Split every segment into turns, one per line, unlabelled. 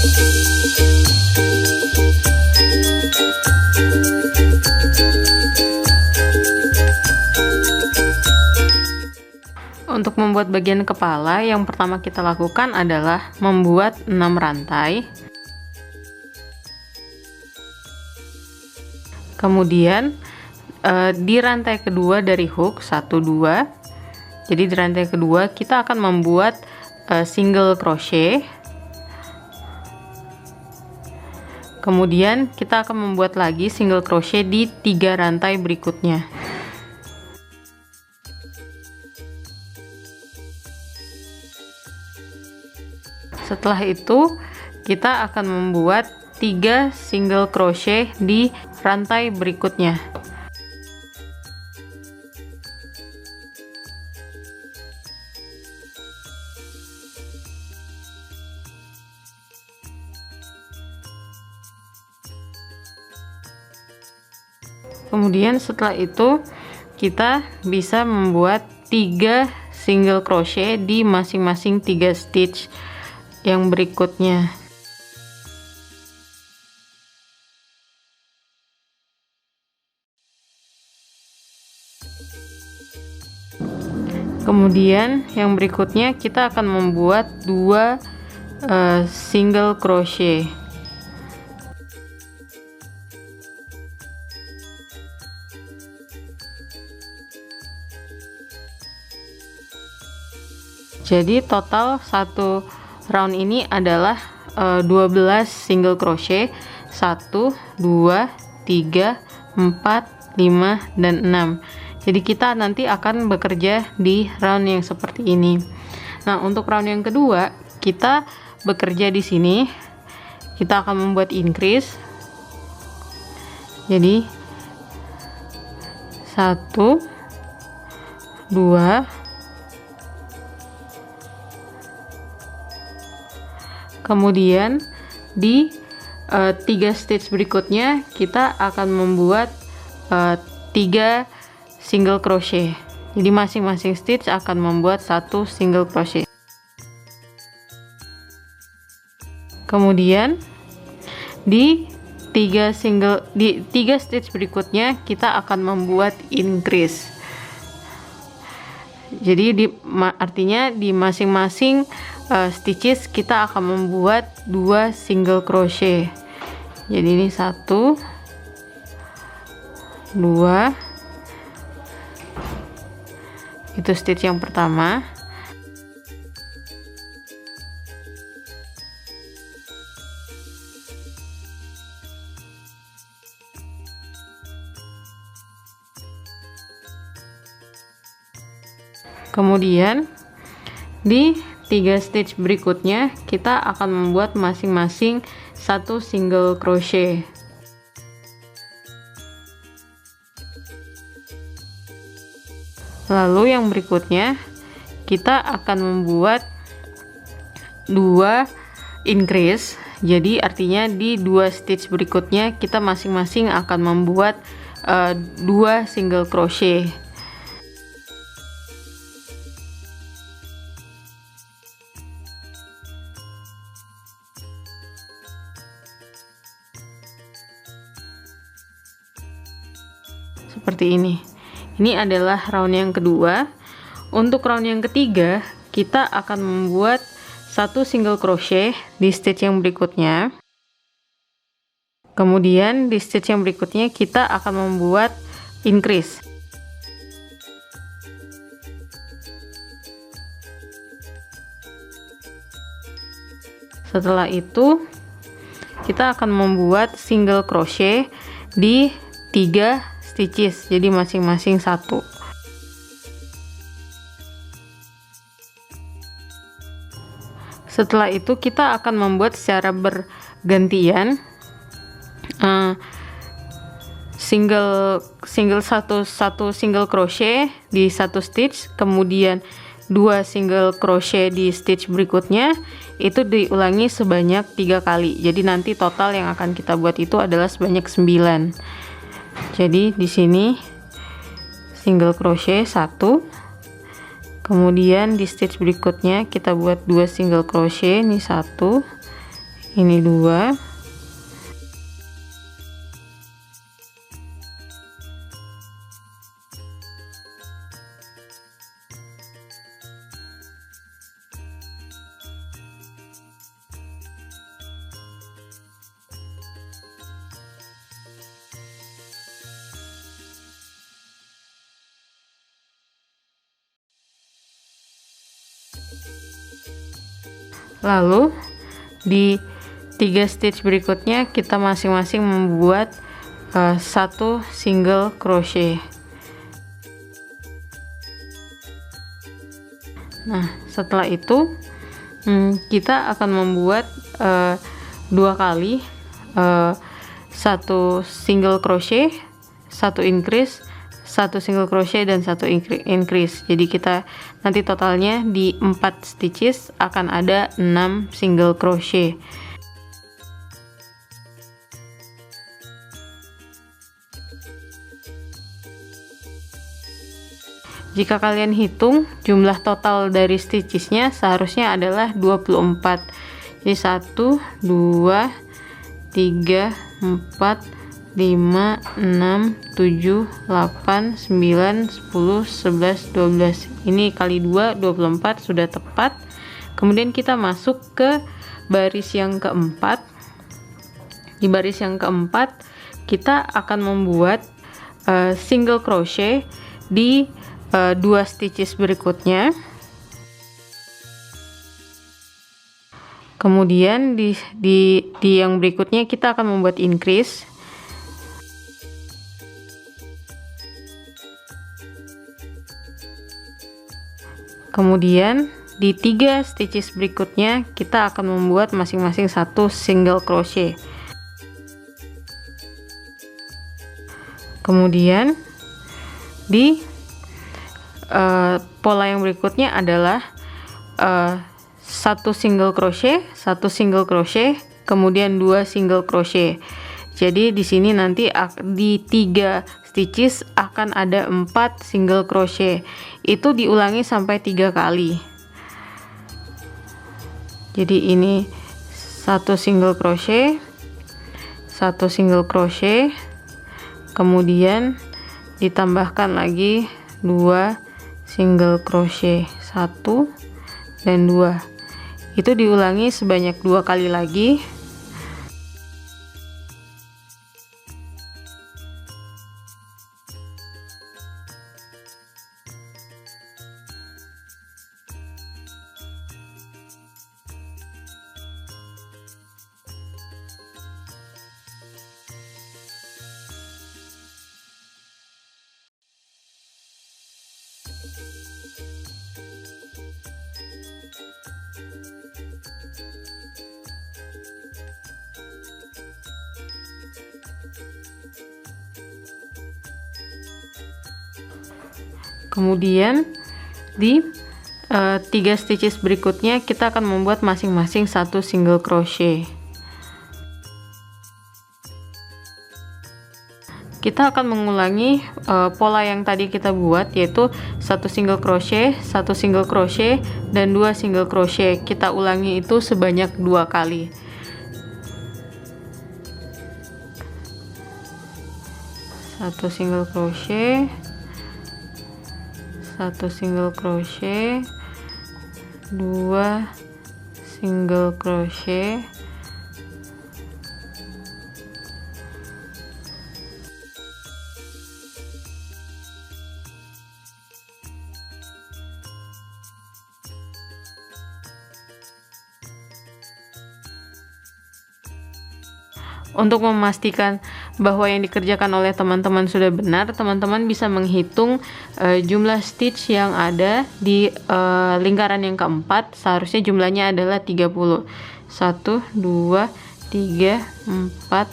Untuk membuat bagian kepala, yang pertama kita lakukan adalah membuat 6 rantai. Kemudian di rantai kedua dari hook 1 2. Jadi di rantai kedua kita akan membuat single crochet. Kemudian kita akan membuat lagi single crochet di 3 rantai berikutnya. Setelah itu kita akan membuat 3 single crochet di rantai berikutnya. Kemudian setelah itu kita bisa membuat 3 single crochet di masing-masing 3 stitch yang berikutnya. Kemudian yang berikutnya kita akan membuat 2 single crochet. Jadi total satu round ini adalah 12 single crochet, 1 2 3 4 5 dan 6. Jadi kita nanti akan bekerja di round yang seperti ini. Nah, untuk round yang kedua kita bekerja di sini. Kita akan membuat increase. Jadi 1 2. Kemudian di 3 stitch berikutnya kita akan membuat 3 single crochet. Jadi masing-masing stitch akan membuat 1 single crochet. Kemudian di 3 stitch berikutnya kita akan membuat increase. Jadi artinya di masing-masing stitches kita akan membuat 2 single crochet. Jadi ini 1 2, itu stitch yang pertama. Kemudian di 3 stitch berikutnya kita akan membuat masing-masing 1 single crochet. Lalu yang berikutnya kita akan membuat 2 increase. Jadi artinya di 2 stitch berikutnya kita masing-masing akan membuat 2 single crochet. Seperti ini. Ini adalah round yang kedua. Untuk round yang ketiga kita akan membuat 1 single crochet di stitch yang berikutnya. Kemudian di stitch yang berikutnya kita akan membuat increase. Setelah itu kita akan membuat single crochet di 3 stitches, jadi masing-masing 1. Setelah itu kita akan membuat secara bergantian satu single crochet di 1 stitch, kemudian 2 single crochet di stitch berikutnya. Itu diulangi sebanyak 3 kali. Jadi nanti total yang akan kita buat itu adalah sebanyak 9. Jadi di sini single crochet 1, kemudian di stitch berikutnya kita buat 2 single crochet, ini 1, ini 2, lalu di 3 stitch berikutnya kita masing-masing membuat 1 single crochet. Nah, setelah itu kita akan membuat 2 kali 1 single crochet, 1 increase, 1 single crochet, dan 1 increase. Jadi kita nanti totalnya di 4 stitches akan ada 6 single crochet. Jika kalian hitung jumlah total dari stitchesnya seharusnya adalah 24. Jadi 1, 2, 3, 4, 5, 6, 7, 8, 9, 10, 11, 12. Ini kali 2, 24 sudah tepat. Kemudian kita masuk ke baris yang keempat. Di baris yang keempat kita akan membuat single crochet di 2 stitches berikutnya. Kemudian di yang berikutnya kita akan membuat increase. Kemudian di 3 stitches berikutnya kita akan membuat masing-masing 1 single crochet. Kemudian di pola yang berikutnya adalah 1 single crochet, 1 single crochet, kemudian 2 single crochet. Jadi di sini nanti di 3 stitches akan ada 4 single crochet. Itu diulangi sampai 3 kali. Jadi ini 1 single crochet, 1 single crochet, kemudian ditambahkan lagi 2 single crochet, 1 dan 2. Itu diulangi sebanyak 2 kali lagi. Kemudian di 3 stitches berikutnya kita akan membuat masing-masing 1 single crochet. Kita akan mengulangi pola yang tadi kita buat, yaitu 1 single crochet, 1 single crochet, dan 2 single crochet. Kita ulangi itu sebanyak 2 kali. Satu single crochet, 1 single crochet, 2 single crochet, Untuk memastikan bahwa yang dikerjakan oleh teman-teman sudah benar, teman-teman bisa menghitung jumlah stitch yang ada di lingkaran yang keempat. Seharusnya jumlahnya adalah 30. 1, 2, 3, 4,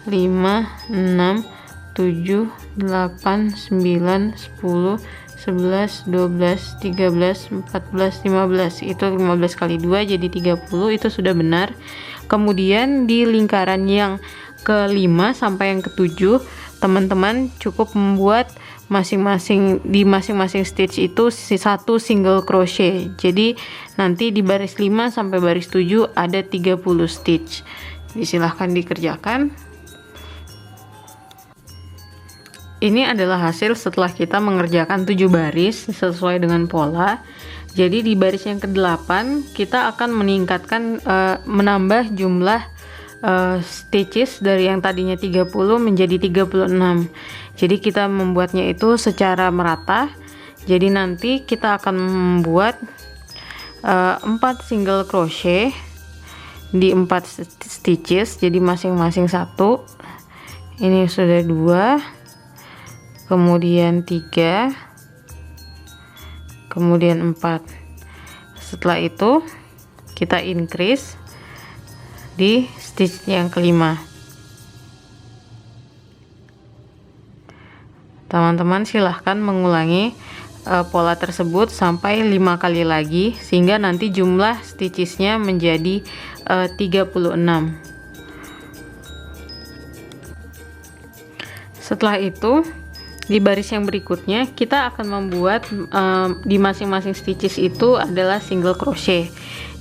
5, 6, 7, 8, 9, 10, 11, 12, 13, 14, 15. Itu 15 kali 2 jadi 30, itu sudah benar. Kemudian di lingkaran yang ke-5 sampai yang ke-7, teman-teman cukup membuat di masing-masing stitch itu satu single crochet. Jadi nanti di baris 5 sampai baris 7 ada 30 stitch. Jadi silahkan dikerjakan. Ini adalah hasil setelah kita mengerjakan 7 baris sesuai dengan pola. Jadi di baris yang ke-8 kita akan menambah jumlah stitches dari yang tadinya 30 menjadi 36. Jadi kita membuatnya itu secara merata. Jadi nanti kita akan membuat 4 single crochet di 4 stitches, jadi masing-masing 1. Ini sudah 2, kemudian 3, kemudian 4. Setelah itu kita increase di stitch yang kelima. Teman-teman silahkan mengulangi pola tersebut sampai 5 kali lagi, sehingga nanti jumlah stitchesnya menjadi 36. Setelah itu di baris yang berikutnya kita akan membuat di masing-masing stitches itu adalah single crochet.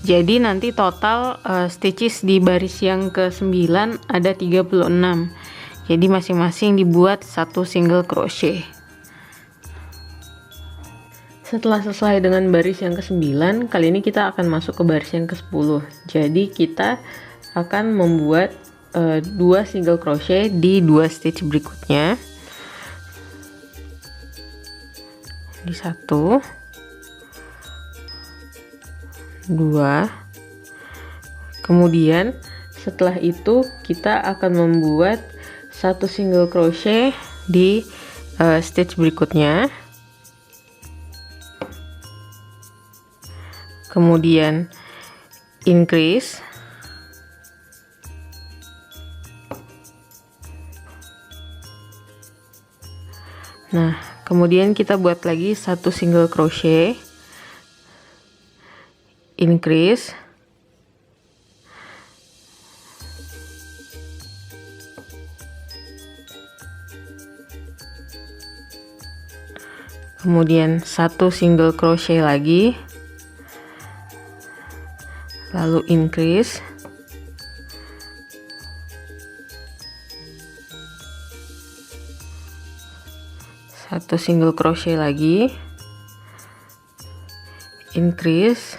Jadi nanti total stitches di baris yang ke-9 ada 36. Jadi masing-masing dibuat satu single crochet. Setelah selesai dengan baris yang ke-9, kali ini kita akan masuk ke baris yang ke-10. Jadi kita akan membuat 2 single crochet di 2 stitch berikutnya. Di 1, 2, kemudian setelah itu kita akan membuat 1 single crochet di stitch berikutnya, kemudian increase, nah kemudian kita buat lagi 1 single crochet, increase, kemudian 1 single crochet lagi, lalu increase, satu single crochet lagi, increase,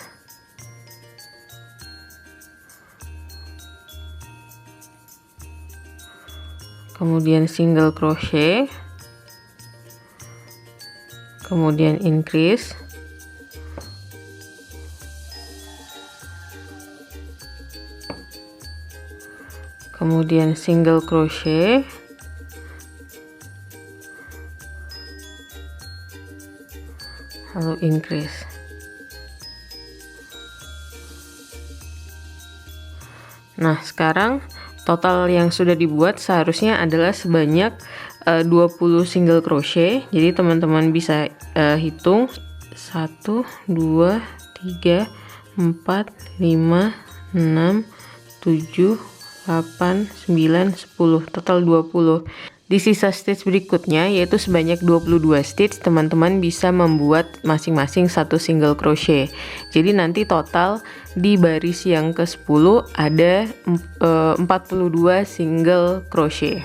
kemudian single crochet, kemudian increase, kemudian single crochet, lalu increase. Nah sekarang total yang sudah dibuat seharusnya adalah sebanyak 20 single crochet. Jadi teman-teman bisa hitung 1, 2, 3, 4, 5, 6, 7, 8, 9, 10, total 20. Di sisa stitch berikutnya yaitu sebanyak 22 stitch, teman-teman bisa membuat masing-masing 1 single crochet. Jadi nanti total di baris yang ke-10 ada 42 single crochet.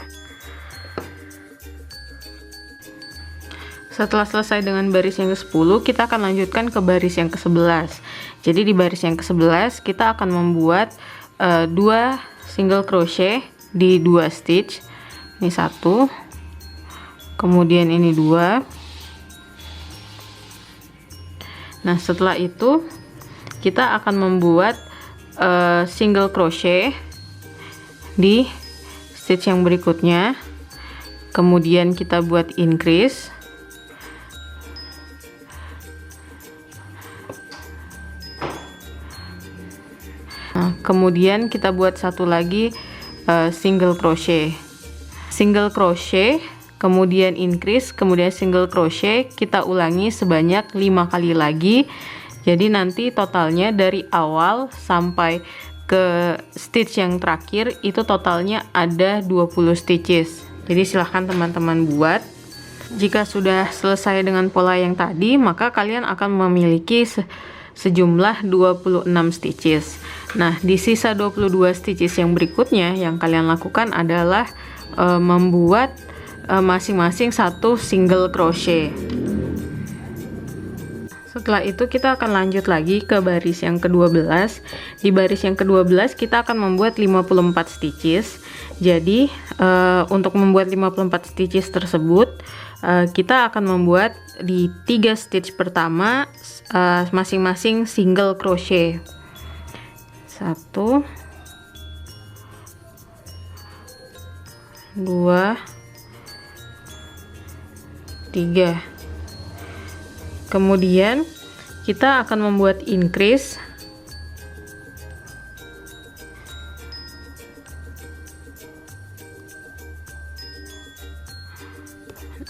Setelah selesai dengan baris yang ke-10, kita akan lanjutkan ke baris yang ke-11. Jadi di baris yang ke-11 kita akan membuat 2 single crochet di 2 stitch. Ini 1, kemudian ini 2. Nah setelah itu kita akan membuat single crochet di stitch yang berikutnya, kemudian kita buat increase, nah, kemudian kita buat satu lagi single crochet, kemudian increase, kemudian single crochet. Kita ulangi sebanyak 5 kali lagi. Jadi nanti totalnya dari awal sampai ke stitch yang terakhir itu totalnya ada 20 stitches. Jadi silahkan teman-teman buat. Jika sudah selesai dengan pola yang tadi, maka kalian akan memiliki sejumlah 26 stitches. Nah, di sisa 22 stitches yang berikutnya yang kalian lakukan adalah membuat masing-masing satu single crochet. Setelah itu kita akan lanjut lagi ke baris yang ke-12. Di baris yang ke-12 kita akan membuat 54 stitches. Jadi untuk membuat 54 stitches tersebut kita akan membuat di 3 stitch pertama masing-masing single crochet. 1 2 3. Kemudian kita akan membuat increase.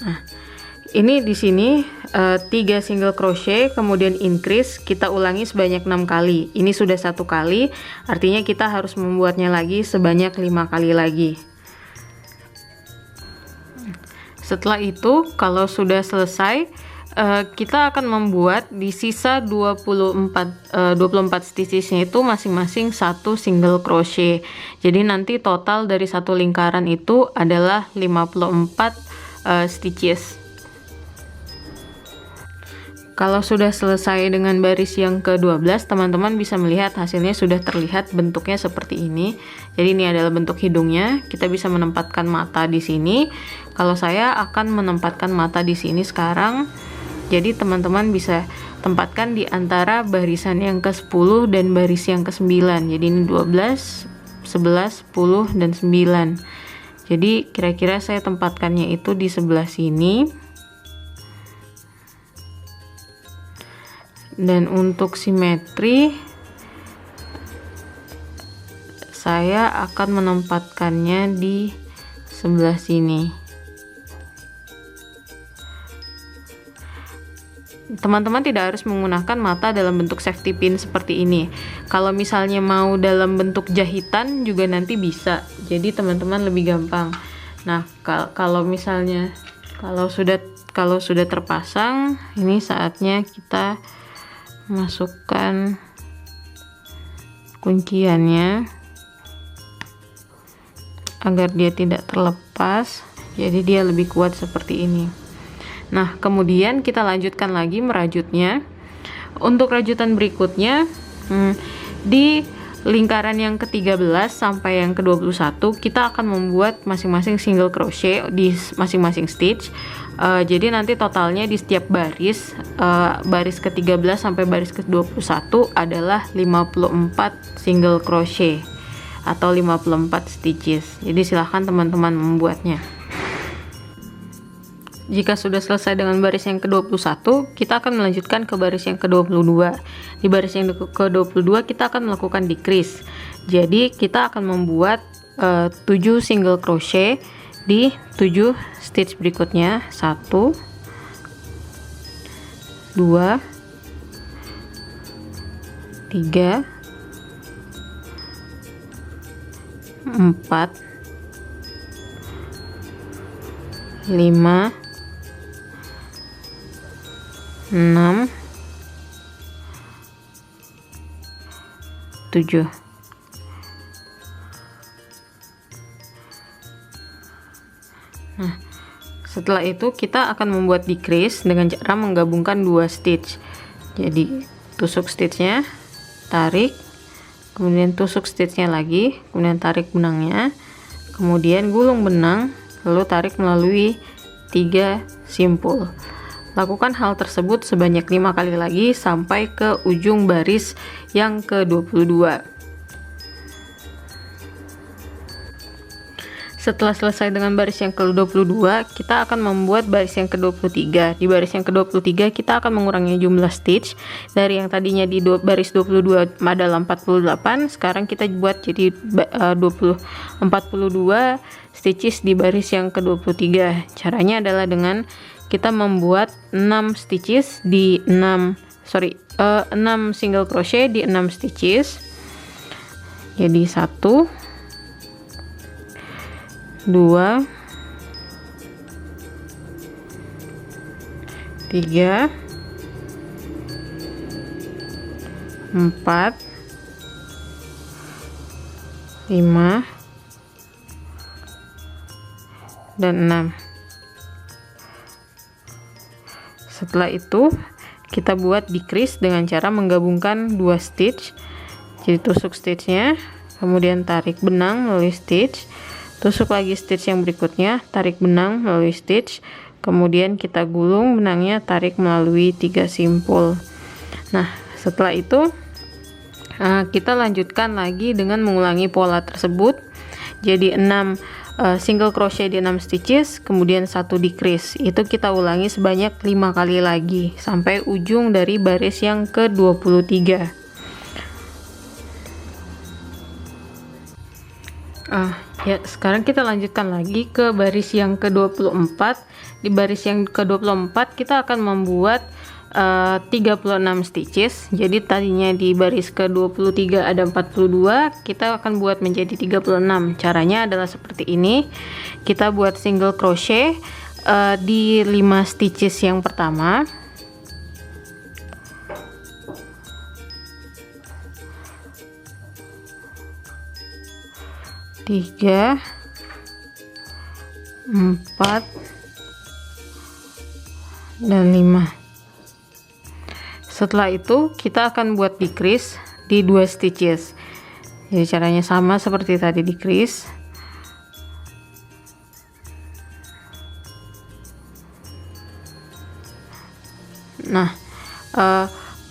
Nah, ini di sini 3 single crochet, kemudian increase, kita ulangi sebanyak 6 kali. Ini sudah 1 kali, artinya kita harus membuatnya lagi sebanyak 5 kali lagi. Setelah itu, kalau sudah selesai, kita akan membuat di sisa 24 stitchesnya itu masing-masing satu single crochet. Jadi nanti total dari satu lingkaran itu adalah 54 stitches. Kalau sudah selesai dengan baris yang ke-12, teman-teman bisa melihat hasilnya sudah terlihat bentuknya seperti ini. Jadi ini adalah bentuk hidungnya. Kita bisa menempatkan mata di sini. Kalau saya akan menempatkan mata di sini sekarang. Jadi teman-teman bisa tempatkan di antara barisan yang ke-10 dan baris yang ke-9. Jadi ini 12, 11, 10, dan 9. Jadi kira-kira saya tempatkannya itu di sebelah sini. Dan untuk simetri, saya akan menempatkannya di sebelah sini. Teman-teman tidak harus menggunakan mata dalam bentuk safety pin seperti ini. Kalau misalnya mau dalam bentuk jahitan juga nanti bisa. Jadi teman-teman lebih gampang. Nah, kalau misalnya kalau sudah terpasang, ini saatnya kita masukkan kunciannya agar dia tidak terlepas. Jadi dia lebih kuat seperti ini. Nah, kemudian kita lanjutkan lagi merajutnya. Untuk rajutan berikutnya, di lingkaran yang ke-13 sampai yang ke-21, kita akan membuat masing-masing single crochet di masing-masing stitch. Jadi nanti totalnya di setiap baris, baris ke-13 sampai baris ke-21 adalah 54 single crochet atau 54 stitches. Jadi silahkan teman-teman membuatnya. Jika sudah selesai dengan baris yang ke-21, kita akan melanjutkan ke baris yang ke-22. Di baris yang ke-22 kita akan melakukan decrease. Jadi kita akan membuat 7 single crochet di 7 stitch berikutnya. 1 2 3 4 5 6 7. Nah, setelah itu kita akan membuat decrease dengan cara menggabungkan 2 stitch. Jadi tusuk stitchnya, tarik, kemudian tusuk stitchnya lagi, kemudian tarik benangnya, kemudian gulung benang, lalu tarik melalui 3 simpul. Lakukan hal tersebut sebanyak 5 kali lagi sampai ke ujung baris yang ke-22. Setelah selesai dengan baris yang ke-22, kita akan membuat baris yang ke-23. Di baris yang ke-23 kita akan mengurangi jumlah stitch dari yang tadinya di baris 22 adalah 48, sekarang kita buat jadi 42 stitches di baris yang ke-23. Caranya adalah dengan kita membuat 6 stitches di 6 single crochet di 6 stitches. Jadi 1 2 3, 4, 5, dan 6. Setelah itu kita buat decrease dengan cara menggabungkan 2 stitch. Jadi tusuk stitchnya, kemudian tarik benang melalui stitch, tusuk lagi stitch yang berikutnya, tarik benang melalui stitch, kemudian kita gulung benangnya, tarik melalui 3 simpul. Nah, setelah itu kita lanjutkan lagi dengan mengulangi pola tersebut. Jadi 6 single crochet di 6 stitches, kemudian 1 decrease. Itu kita ulangi sebanyak 5 kali lagi sampai ujung dari baris yang ke-23. Ya, sekarang kita lanjutkan lagi ke baris yang ke-24. Di baris yang ke-24 kita akan membuat 36 stitches. Jadi tadinya di baris ke-23 ada 42, kita akan buat menjadi 36. Caranya adalah seperti ini. Kita buat single crochet di 5 stitches yang pertama. Tiga, 4, dan 5. Setelah itu kita akan buat decrease di 2 stitches. Jadi caranya sama seperti tadi, decrease. Nah,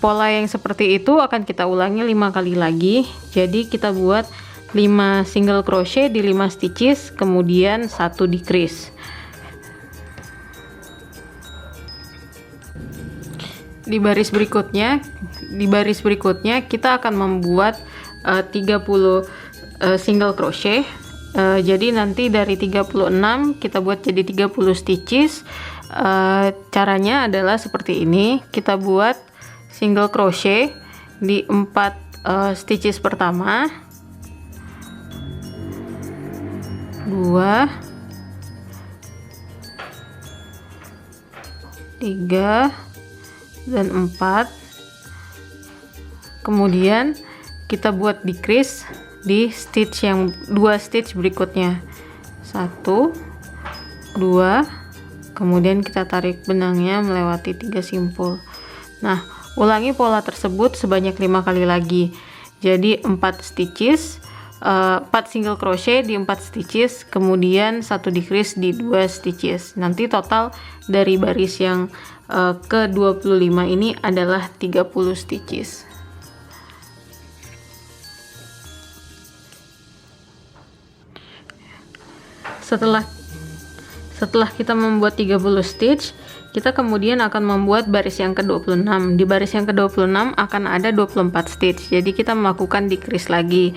pola yang seperti itu akan kita ulangi 5 kali lagi. Jadi kita buat 5 single crochet di 5 stitches, kemudian 1 decrease. Di baris berikutnya kita akan membuat 30 single crochet. Jadi nanti dari 36 kita buat jadi 30 stitches. Caranya adalah seperti ini. Kita buat single crochet di 4 stitches pertama, 2, 3, dan 4. Kemudian kita buat decrease di stitch yang 2 stitch berikutnya, 1, 2, kemudian kita tarik benangnya melewati 3 simpul. Nah, ulangi pola tersebut sebanyak 5 kali lagi. Jadi 4 stitches, 4 single crochet di 4 stitches, kemudian 1 decrease di 2 stitches. Nanti total dari baris yang ke-25 ini adalah 30 stitches. Setelah kita membuat 30 stitch, kita kemudian akan membuat baris yang ke-26. Di baris yang ke-26 akan ada 24 stitch. Jadi kita melakukan decrease lagi.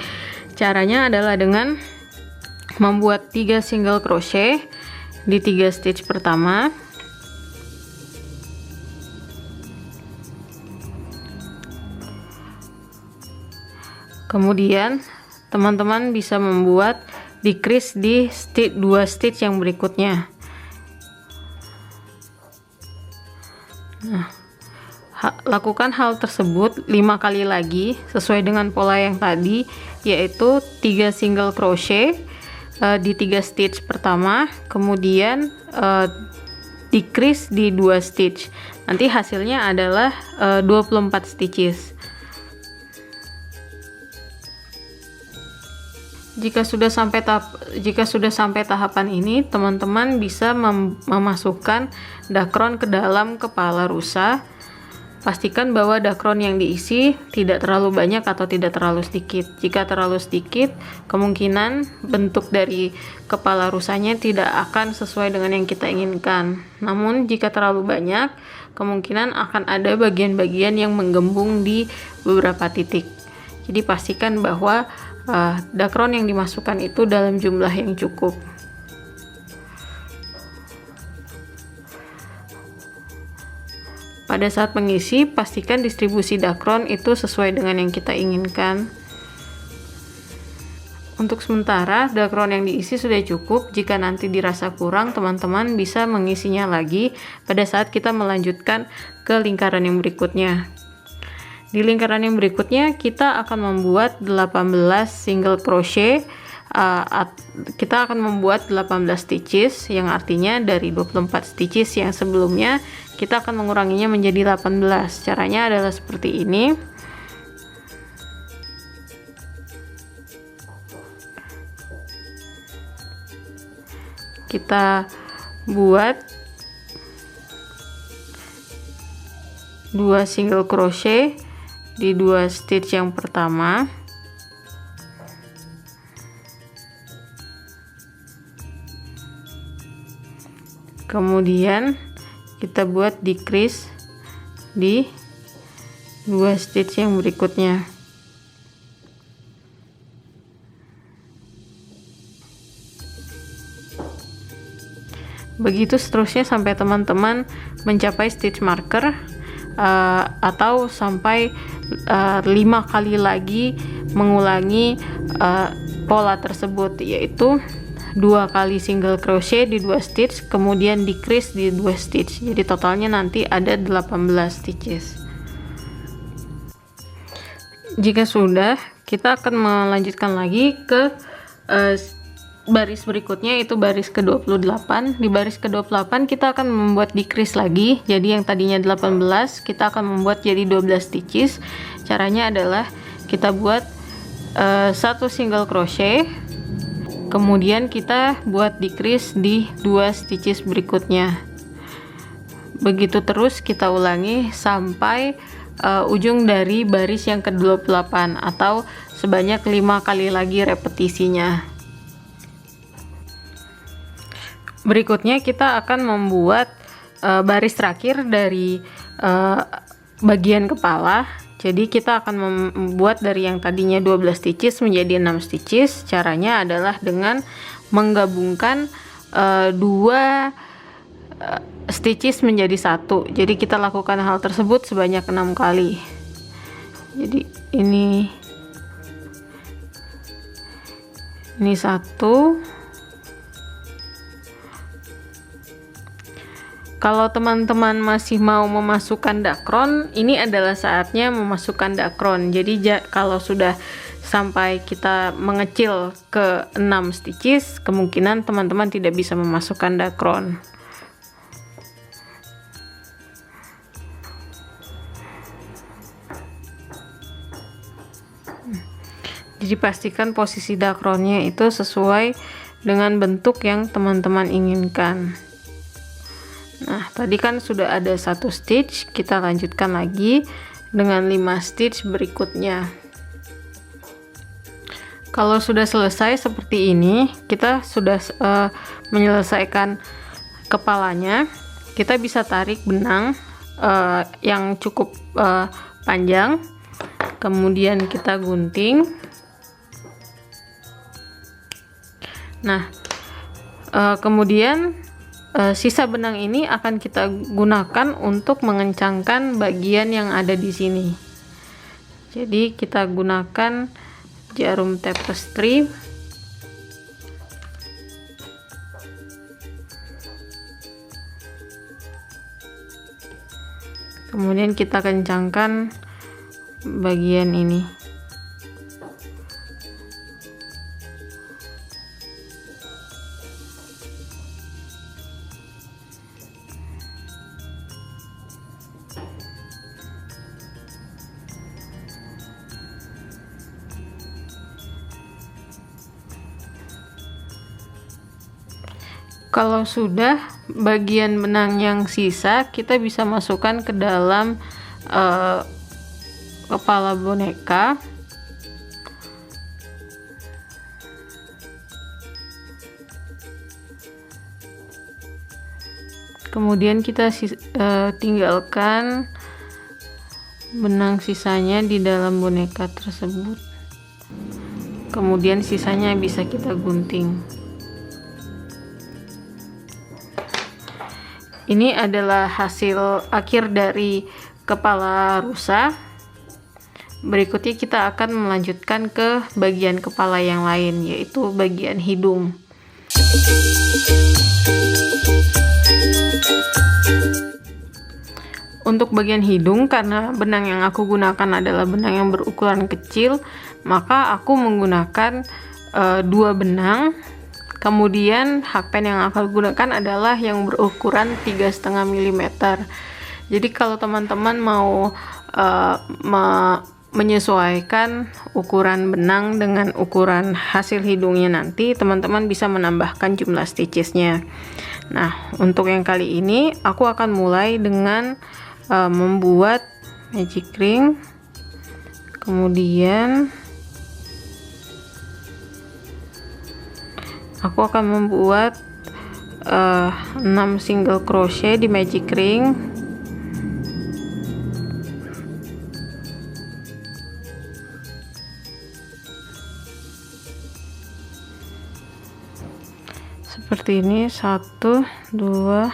Caranya adalah dengan membuat 3 single crochet di 3 stitch pertama, kemudian teman-teman bisa membuat decrease di 2 stitch yang berikutnya. Nah, lakukan hal tersebut 5 kali lagi sesuai dengan pola yang tadi, yaitu 3 single crochet di 3 stitch pertama, kemudian decrease di 2 stitch. Nanti hasilnya adalah 24 stitches. Jika sudah sampai tahapan ini, teman-teman bisa memasukkan dakron ke dalam kepala rusa. Pastikan bahwa dakron yang diisi tidak terlalu banyak atau tidak terlalu sedikit. Jika terlalu sedikit, kemungkinan bentuk dari kepala rusanya tidak akan sesuai dengan yang kita inginkan. Namun jika terlalu banyak, kemungkinan akan ada bagian-bagian yang menggembung di beberapa titik. Jadi pastikan bahwa dakron yang dimasukkan itu dalam jumlah yang cukup. Pada saat mengisi, pastikan distribusi dakron itu sesuai dengan yang kita inginkan. Untuk sementara dakron yang diisi sudah cukup. Jika nanti dirasa kurang, teman-teman bisa mengisinya lagi pada saat kita melanjutkan ke lingkaran yang berikutnya. Di lingkaran yang berikutnya kita akan membuat 18 single crochet. Kita akan membuat 18 stitches, yang artinya dari 24 stitches yang sebelumnya kita akan menguranginya menjadi 18. Caranya adalah seperti ini. Kita buat 2 single crochet di 2 stitch yang pertama, kemudian kita buat decrease di 2 stitch yang berikutnya. Begitu seterusnya sampai teman-teman mencapai stitch marker, atau sampai 5 kali lagi mengulangi pola tersebut, yaitu 2 kali single crochet di 2 stitch, kemudian decrease di 2 stitch. Jadi totalnya nanti ada 18 stitches. Jika sudah, kita akan melanjutkan lagi ke baris berikutnya, itu baris ke-28. Di baris ke-28 kita akan membuat decrease lagi. Jadi yang tadinya 18 kita akan membuat jadi 12 stitches. Caranya adalah kita buat 1 single crochet, kemudian kita buat decrease di 2 stitches berikutnya. Begitu terus kita ulangi sampai ujung dari baris yang ke-28, atau sebanyak 5 kali lagi repetisinya. Berikutnya kita akan membuat baris terakhir dari bagian kepala. Jadi kita akan membuat dari yang tadinya 12 stitches menjadi 6 stitches. Caranya adalah dengan menggabungkan 2 stitches menjadi 1. Jadi kita lakukan hal tersebut sebanyak 6 kali. Jadi ini 1. Kalau teman-teman masih mau memasukkan dakron, ini adalah saatnya memasukkan dakron. Jadi kalau sudah sampai kita mengecil ke 6 stitches, kemungkinan teman-teman tidak bisa memasukkan dakron. Jadi pastikan posisi dakronnya itu sesuai dengan bentuk yang teman-teman inginkan. Nah, tadi kan sudah ada 1 stitch, kita lanjutkan lagi dengan 5 stitch berikutnya. Kalau sudah selesai seperti ini, kita sudah menyelesaikan kepalanya. Kita bisa tarik benang yang cukup panjang, kemudian kita gunting. Nah, kemudian sisa benang ini akan kita gunakan untuk mengencangkan bagian yang ada di sini. Jadi kita gunakan jarum tapestry. Kemudian kita kencangkan bagian ini. Kalau sudah, bagian benang yang sisa kita bisa masukkan ke dalam kepala boneka. Kemudian kita tinggalkan benang sisanya di dalam boneka tersebut. Kemudian sisanya bisa kita gunting. Ini adalah hasil akhir dari kepala rusa. berikutnya kita akan melanjutkan ke bagian kepala yang lain, yaitu bagian hidung. Untuk bagian hidung, karena benang yang aku gunakan adalah benang yang berukuran kecil, maka aku menggunakan 2 benang. Kemudian hakpen yang aku gunakan adalah yang berukuran 3,5 mm. Jadi kalau teman-teman mau menyesuaikan ukuran benang dengan ukuran hasil hidungnya nanti, teman-teman bisa menambahkan jumlah stitchesnya. Nah, untuk yang kali ini aku akan mulai dengan membuat magic ring. Kemudian aku akan membuat 6 single crochet di magic ring. Seperti ini, 1 2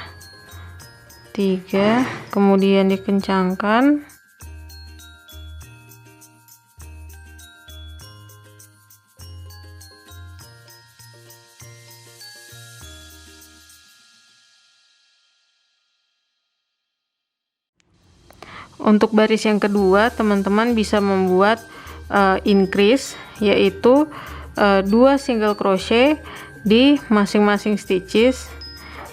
3, kemudian dikencangkan. Untuk baris yang kedua, teman-teman bisa membuat increase, yaitu 2 single crochet di masing-masing stitches.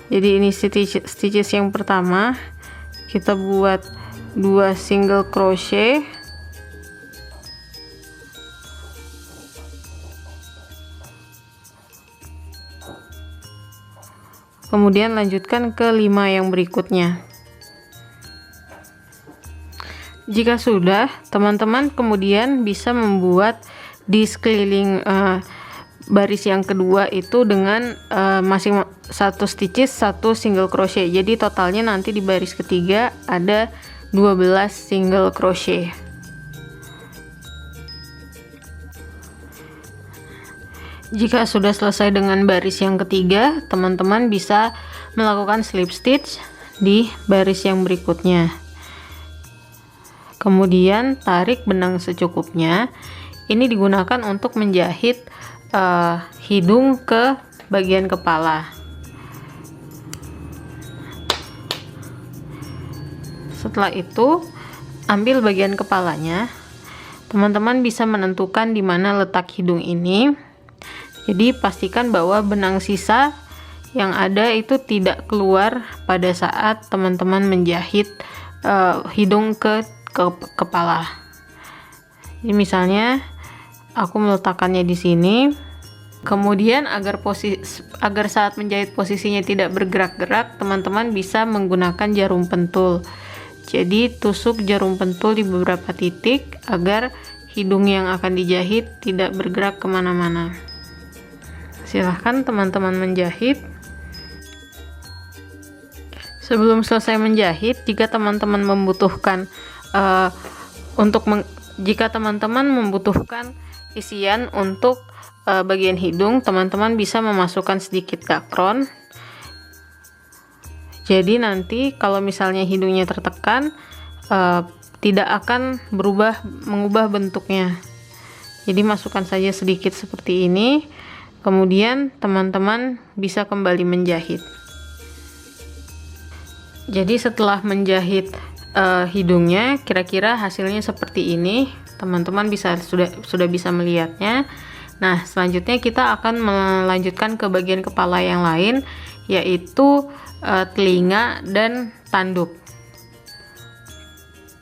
Jadi ini stitches yang pertama, kita buat 2 single crochet, kemudian lanjutkan ke 5 yang berikutnya. Jika sudah, teman-teman kemudian bisa membuat di sekeliling baris yang kedua itu dengan masing 1 stitches 1 single crochet. Jadi totalnya nanti di baris ketiga ada 12 single crochet. Jika sudah selesai dengan baris yang ketiga, teman-teman bisa melakukan slip stitch di baris yang berikutnya. Kemudian tarik benang secukupnya. Ini digunakan untuk menjahit hidung ke bagian kepala. Setelah itu, ambil bagian kepalanya. Teman-teman bisa menentukan di mana letak hidung ini. Jadi pastikan bahwa benang sisa yang ada itu tidak keluar pada saat teman-teman menjahit hidung ke kepala. Ini misalnya aku meletakkannya di sini. Kemudian agar saat menjahit posisinya tidak bergerak-gerak, teman-teman bisa menggunakan jarum pentul. Jadi tusuk jarum pentul di beberapa titik agar hidung yang akan dijahit tidak bergerak kemana-mana. Silahkan teman-teman menjahit. Sebelum selesai menjahit, jika teman-teman membutuhkan jika teman-teman membutuhkan isian untuk bagian hidung, teman-teman bisa memasukkan sedikit gakron. Jadi nanti kalau misalnya hidungnya tertekan, tidak akan mengubah bentuknya. Jadi masukkan saja sedikit seperti ini, kemudian teman-teman bisa kembali menjahit. Jadi setelah menjahit hidungnya, kira-kira hasilnya seperti ini. Teman-teman sudah bisa melihatnya. Nah, selanjutnya kita akan melanjutkan ke bagian kepala yang lain, yaitu telinga dan tanduk.